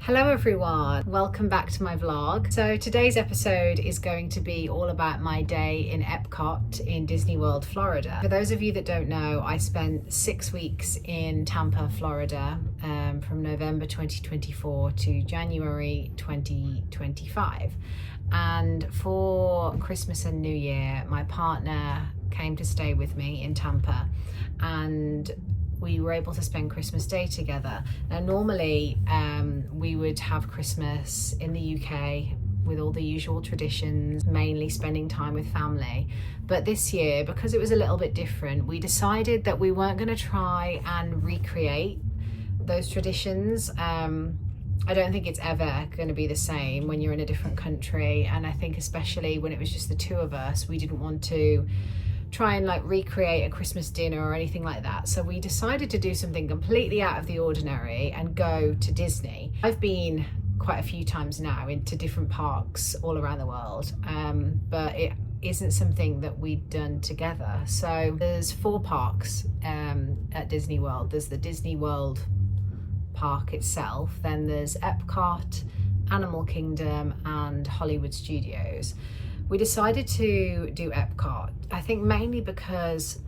Hello everyone, welcome back to my vlog. So today's episode is going to be all about my day in Epcot in Disney World, Florida. For those of you that don't know, I spent 6 weeks in Tampa, Florida from November 2024 to January 2025. And for Christmas and New Year, my partner came to stay with me in Tampa, and we were able to spend Christmas Day together. Now normally we would have Christmas in the UK with all the usual traditions, mainly spending time with family. But this year, because it was a little bit different, we decided that we weren't going to try and recreate those traditions. I don't think it's ever going to be the same when you're in a different country, and I think especially when it was just the two of us, we didn't want to try and recreate a Christmas dinner or anything like that. So we decided to do something completely out of the ordinary and go to Disney. I've been quite a few times now into different parks all around the world, but it isn't something that we'd done together. So there's 4 parks at Disney World. There's the Disney World park itself, then there's Epcot, Animal Kingdom and Hollywood Studios. We decided to do Epcot, I think mainly because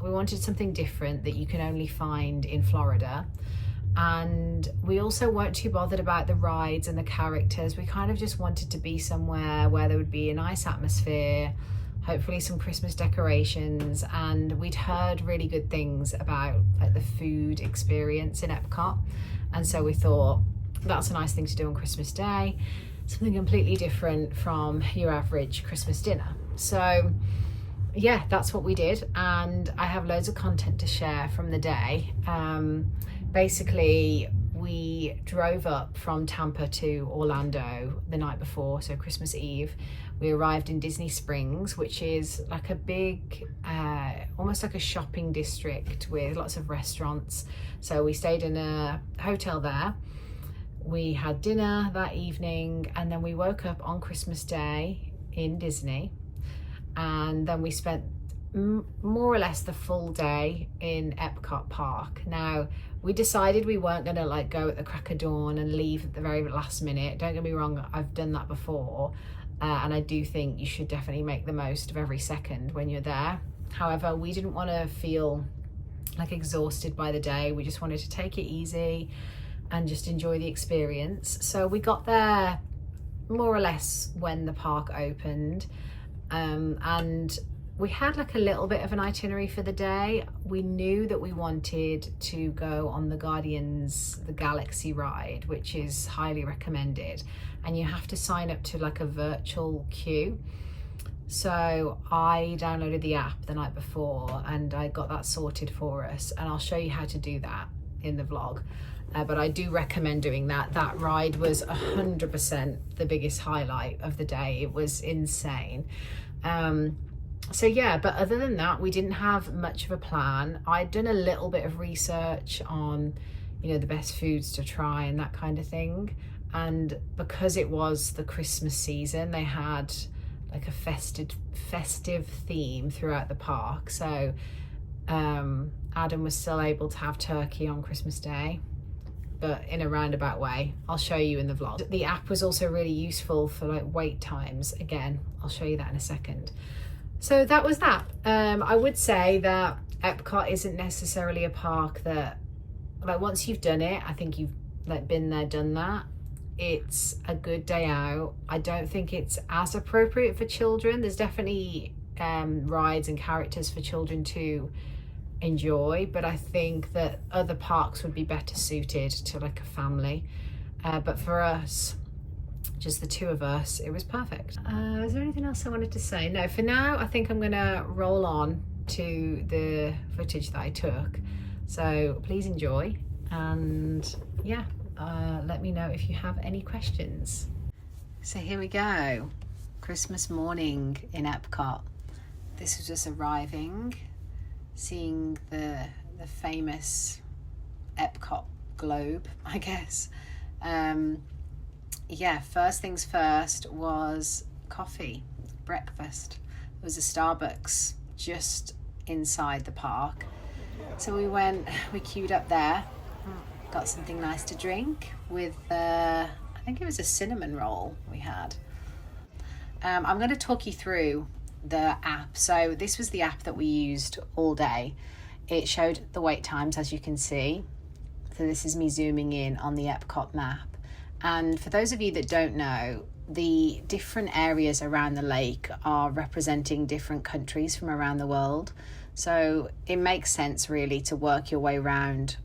we wanted something different that you can only find in Florida. And we also weren't too bothered about the rides and the characters. We kind of just wanted to be somewhere where there would be a nice atmosphere, hopefully some Christmas decorations. And we'd heard really good things about the food experience in Epcot. And so we thought that's a nice thing to do on Christmas Day. Something completely different from your average Christmas dinner. So yeah, that's what we did, and I have loads of content to share from the day. Basically, we drove up from Tampa to Orlando the night before, so Christmas Eve. We arrived in Disney Springs, which is like a big, almost like a shopping district with lots of restaurants. So we stayed in a hotel there. We had dinner that evening, and then we woke up on Christmas Day in Disney, and then we spent more or less the full day in Epcot Park. Now, we decided we weren't going to go at the crack of dawn and leave at the very last minute. Don't get me wrong, I've done that before, and I do think you should definitely make the most of every second when you're there. However, we didn't want to feel exhausted by the day. We just wanted to take it easy and just enjoy the experience. So we got there more or less when the park opened, and we had a little bit of an itinerary for the day. We knew that we wanted to go on the Guardians the Galaxy ride, which is highly recommended, and you have to sign up to a virtual queue. So I downloaded the app the night before and I got that sorted for us, and I'll show you how to do that in the vlog. But I do recommend doing that. That ride was 100% the biggest highlight of the day. It was insane. So yeah, but other than that, we didn't have much of a plan. I'd done a little bit of research on, the best foods to try and that kind of thing. And because it was the Christmas season, they had a festive theme throughout the park. So Adam was still able to have turkey on Christmas Day, but in a roundabout way. I'll show you in the vlog. The app was also really useful for wait times. Again, I'll show you that in a second. So that was that. I would say that Epcot isn't necessarily a park that, once you've done it, I think you've been there, done that. It's a good day out. I don't think it's as appropriate for children. There's definitely rides and characters for children to enjoy, but I think that other parks would be better suited to a family. But for us, just the two of us, it was perfect. Is there anything else I wanted to say? No, for now, I think I'm gonna roll on to the footage that I took. So please enjoy, and yeah, let me know if you have any questions. So here we go. Christmas morning in Epcot. This was just arriving, seeing the famous Epcot globe, I guess. Yeah, first things first was coffee, breakfast. There was a Starbucks just inside the park. So we queued up there Got something nice to drink with, I think it was a cinnamon roll we had. I'm going to talk you through the app. So this was the app that we used all day. It showed the wait times, as you can see. So this is me zooming in on the Epcot map. And for those of you that don't know, the different areas around the lake are representing different countries from around the world. So it makes sense really to work your way around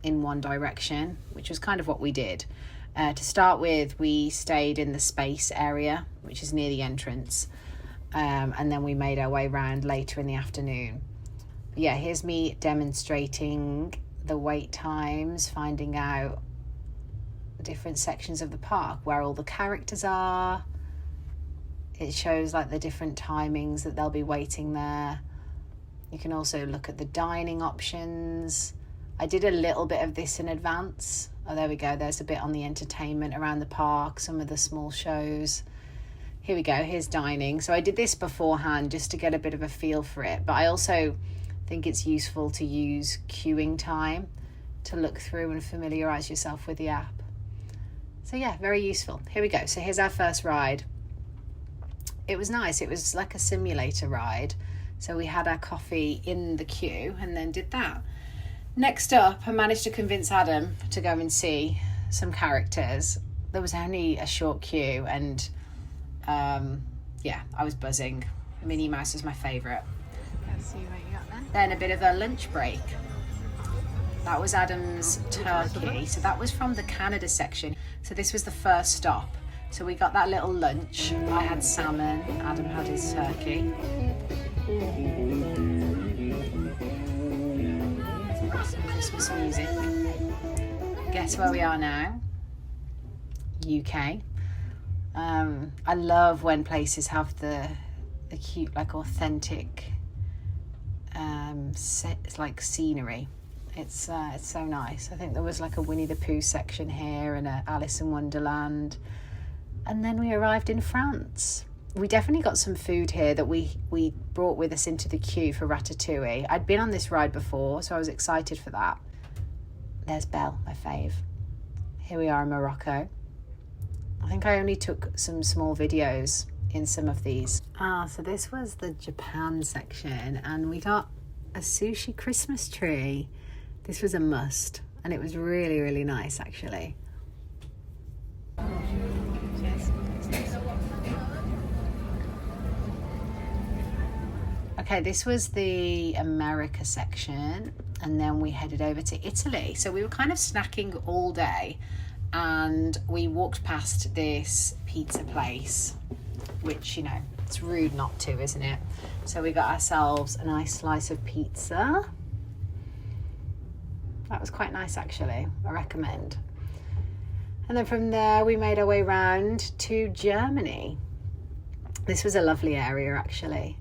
in one direction, which was kind of what we did. To start with, we stayed in the space area, which is near the entrance. And then we made our way around later in the afternoon. But yeah, here's me demonstrating the wait times, finding out different sections of the park where all the characters are. It shows like the different timings that they'll be waiting there. You can also look at the dining options. I did a little bit of this in advance. Oh, there we go. There's a bit on the entertainment around the park, some of the small shows. Here we go. Here's dining. So I did this beforehand just to get a bit of a feel for it. But I also think it's useful to use queuing time to look through and familiarize yourself with the app. So yeah, very useful. Here we go. So here's our first ride. It was nice. It was like a simulator ride. So we had our coffee in the queue and then did that. Next up, I managed to convince Adam to go and see some characters. There was only a short queue and yeah, I was buzzing. Minnie Mouse is my favourite. Let's see what you got then. Then a bit of a lunch break. That was Adam's turkey. So that was from the Canada section. So this was the first stop. So we got that little lunch. I had salmon, Adam had his turkey. Some Christmas music. Guess where we are now? UK. I love when places have the cute, like authentic, it's like scenery. It's so nice. I think there was like a Winnie the Pooh section here and a Alice in Wonderland. And then we arrived in France. We definitely got some food here that we brought with us into the queue for Ratatouille. I'd been on this ride before, so I was excited for that. There's Belle, my fave. Here we are in Morocco. I think I only took some small videos in some of these. So this was the Japan section and we got a sushi Christmas tree. This was a must and it was really, really nice actually. Okay, this was the America section and then we headed over to Italy. So we were kind of snacking all day and we walked past this pizza place, which, you know, it's rude not to, isn't it? So we got ourselves a nice slice of pizza. That was quite nice actually, I recommend. And then from there we made our way round to Germany. This was a lovely area actually.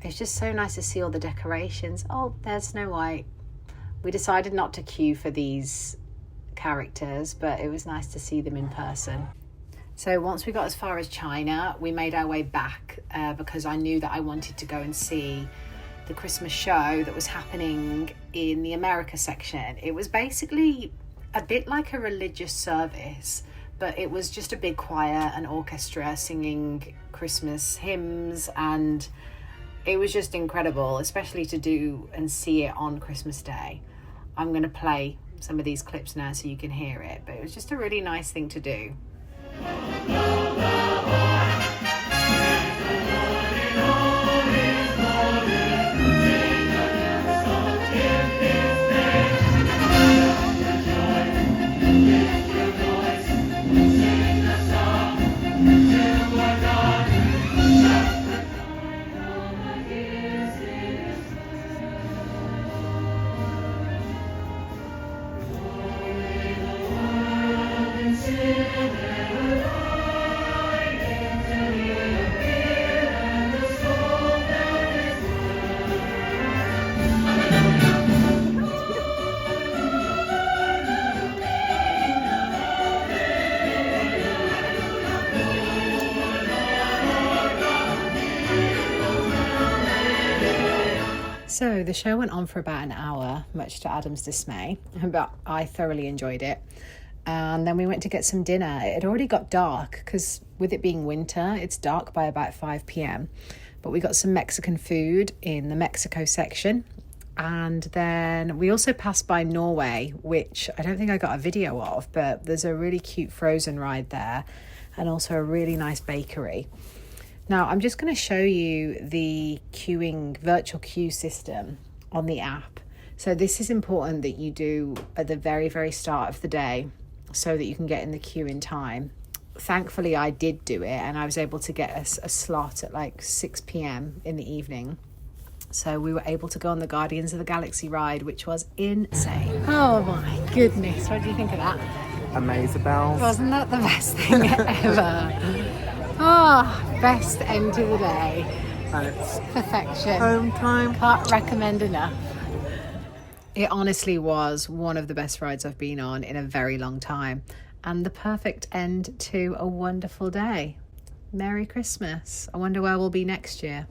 It's just so nice to see all the decorations. Oh, there's Snow White. We decided not to queue for these characters, but it was nice to see them in person. So once we got as far as China, we made our way back because I knew that I wanted to go and see the Christmas show that was happening in the America section. It was basically a bit like a religious service, but it was just a big choir and orchestra singing Christmas hymns, and it was just incredible, especially to do and see it on Christmas Day. I'm going to play some of these clips now so you can hear it, but it was just a really nice thing to do. So the show went on for about an hour, much to Adam's dismay, but I thoroughly enjoyed it. And then we went to get some dinner. It had already got dark because with it being winter, it's dark by about 5 p.m. But we got some Mexican food in the Mexico section. And then we also passed by Norway, which I don't think I got a video of, but there's a really cute frozen ride there and also a really nice bakery. Now, I'm just going to show you the virtual queue system on the app. So this is important that you do at the very, very start of the day so that you can get in the queue in time. Thankfully, I did do it and I was able to get a slot at like 6 p.m. in the evening. So we were able to go on the Guardians of the Galaxy ride, which was insane. Oh my goodness, what do you think of that? Amazabelle. Wasn't that the best thing ever? Oh, best end to the day. And it's Perfection. home time. Can't recommend enough. It honestly was one of the best rides I've been on in a very long time. And the perfect end to a wonderful day. Merry Christmas. I wonder where we'll be next year.